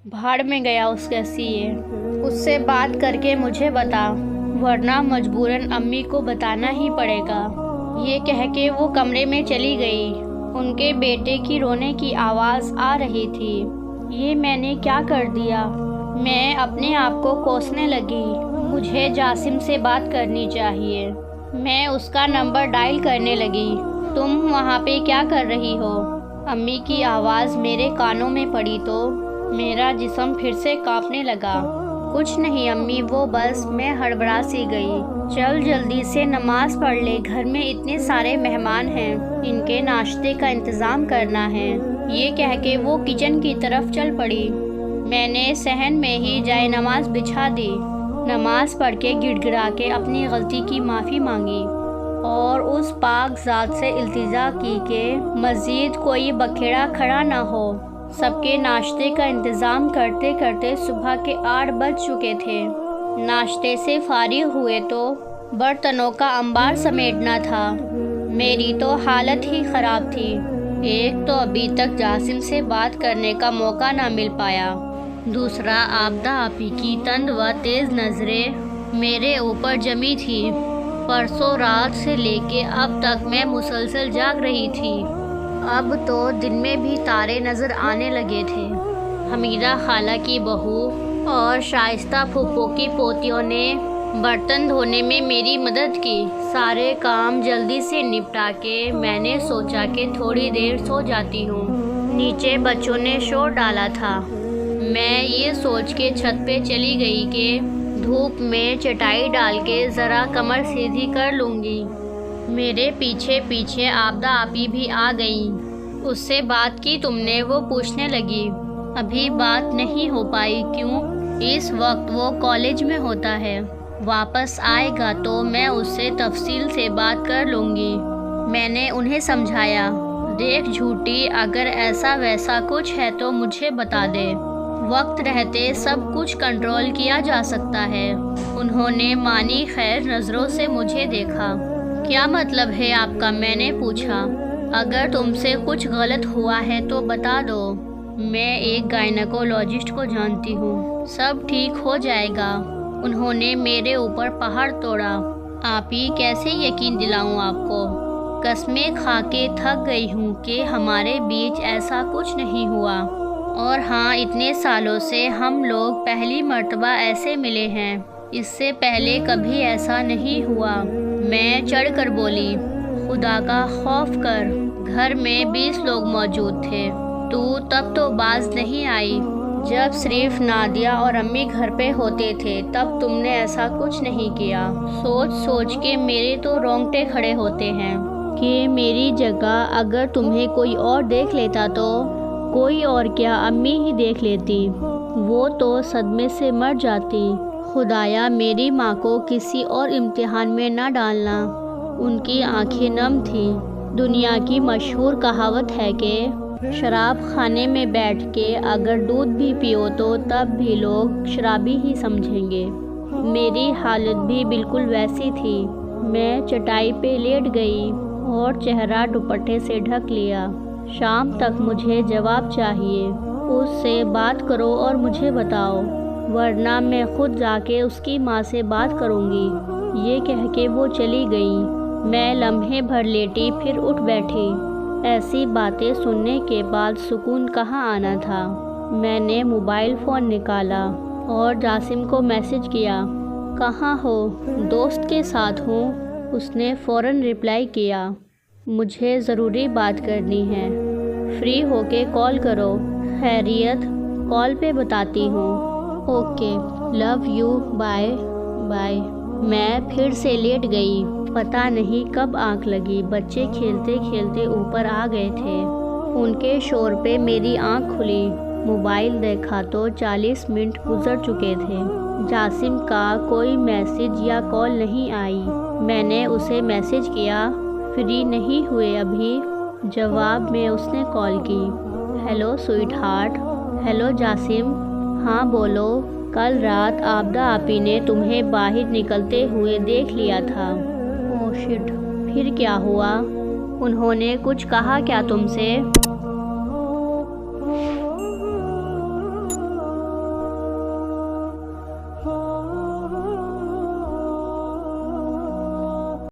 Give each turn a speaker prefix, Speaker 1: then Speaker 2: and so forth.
Speaker 1: भाड़ में गया उसका सीए। उससे बात करके मुझे बता, वरना मजबूरन अम्मी को बताना ही पड़ेगा। ये कह के वो कमरे में चली गई। उनके बेटे की रोने की आवाज़ आ रही थी। ये मैंने क्या कर दिया? मैं अपने आप को कोसने लगी। मुझे जासिम से बात करनी चाहिए। मैं उसका नंबर डायल करने लगी। तुम वहाँ पे क्या कर रही हो? अम्मी की आवाज़ मेरे कानों में पड़ी तो मेरा जिस्म फिर से कांपने लगा। कुछ नहीं अम्मी, वो बस मैं हड़बड़ा सी गई। चल जल्दी से नमाज पढ़ ले, घर में इतने सारे मेहमान हैं, इनके नाश्ते का इंतज़ाम करना है। ये कह के वो किचन की तरफ चल पड़ी। मैंने सहन में ही जाए नमाज बिछा दी। नमाज पढ़ के गिड़गिड़ा के अपनी गलती की माफ़ी मांगी और उस पाक ज़ात से इल्तिजा की कि मज़ीद कोई बखेड़ा खड़ा ना हो। सबके नाश्ते का इंतज़ाम करते करते सुबह के 8 बज चुके थे। नाश्ते से फारिग हुए तो बर्तनों का अंबार समेटना था। मेरी तो हालत ही ख़राब थी। एक तो अभी तक जासिम से बात करने का मौका ना मिल पाया, दूसरा आबदा आपी की तंद व तेज़ नज़रें मेरे ऊपर जमी थी। परसों रात से लेके अब तक मैं मुसलसल जाग रही थी। अब तो दिन में भी तारे नज़र आने लगे थे। हमीदा खाला की बहू और शाइस्ता फूफो की पोतियों ने बर्तन धोने में मेरी मदद की। सारे काम जल्दी से निपटा के मैंने सोचा कि थोड़ी देर सो जाती हूँ। नीचे बच्चों ने शोर डाला था। मैं ये सोच के छत पे चली गई कि धूप में चटाई डाल के ज़रा कमर सीधी कर लूँगी। मेरे पीछे पीछे आबदा आपी भी आ गई। उससे बात की तुमने? वो पूछने लगी। अभी बात नहीं हो पाई। क्यों? इस वक्त वो कॉलेज में होता है। वापस आएगा तो मैं उससे तफसील से बात कर लूँगी। मैंने उन्हें समझाया, देख झूठी, अगर ऐसा वैसा कुछ है तो मुझे बता दे। वक्त रहते सब कुछ कंट्रोल किया जा सकता है। उन्होंने मानी खैर नज़रों से मुझे देखा। क्या मतलब है आपका? मैंने पूछा। अगर तुमसे कुछ गलत हुआ है तो बता दो। मैं एक गायनेकोलॉजिस्ट को जानती हूँ, सब ठीक हो जाएगा। उन्होंने मेरे ऊपर पहाड़ तोड़ा। आप ही कैसे यकीन दिलाऊं आपको? कसमें खा के थक गई हूँ कि हमारे बीच ऐसा कुछ नहीं हुआ। और हाँ, इतने सालों से हम लोग पहली मर्तबा ऐसे मिले हैं। इससे पहले कभी ऐसा नहीं हुआ। मैं चढ़कर बोली, खुदा का खौफ कर, घर में 20 लोग मौजूद थे। तू तब तो बाज नहीं आई। जब सिर्फ नादिया और अम्मी घर पे होते थे तब तुमने ऐसा कुछ नहीं किया। सोच सोच के मेरे तो रोंगटे खड़े होते हैं कि मेरी जगह अगर तुम्हें कोई और देख लेता तो। कोई और क्या, अम्मी ही देख लेती। वो तो सदमे से मर जाती। खुदाया मेरी माँ को किसी और इम्तिहान में ना डालना। उनकी आंखें नम थी। दुनिया की मशहूर कहावत है कि शराब खाने में बैठ के अगर दूध भी पियो तो तब भी लोग शराबी ही समझेंगे। मेरी हालत भी बिल्कुल वैसी थी। मैं चटाई पे लेट गई और चेहरा दुपट्टे से ढक लिया। शाम तक मुझे जवाब चाहिए। उससे बात करो और मुझे बताओ, वरना मैं खुद जाके उसकी माँ से बात करूँगी। ये कह के वो चली गई। मैं लम्हे भर लेटी, फिर उठ बैठी। ऐसी बातें सुनने के बाद सुकून कहाँ आना था। मैंने मोबाइल फ़ोन निकाला और जासिम को मैसेज किया, कहाँ हो? दोस्त के साथ हूँ। उसने फ़ौरन रिप्लाई किया, मुझे ज़रूरी बात करनी है, फ्री होके कॉल करो। खैरियत? कॉल पे बताती हूँ। Okay, love you, bye bye. मैं फिर से लेट गई। पता नहीं कब आँख लगी। बच्चे खेलते खेलते ऊपर आ गए थे। उनके शोर पे मेरी आँख खुली। मोबाइल देखा तो 40 मिनट गुजर चुके थे। जासिम का कोई मैसेज या कॉल नहीं आई। मैंने उसे मैसेज किया, फ्री नहीं हुए अभी? जवाब में उसने कॉल की, hello sweetheart. Hello Jasim, हाँ बोलो। कल रात आबदा आपी ने तुम्हें बाहर निकलते हुए देख लिया था। ओह शिट, फिर क्या हुआ? उन्होंने कुछ कहा क्या तुमसे?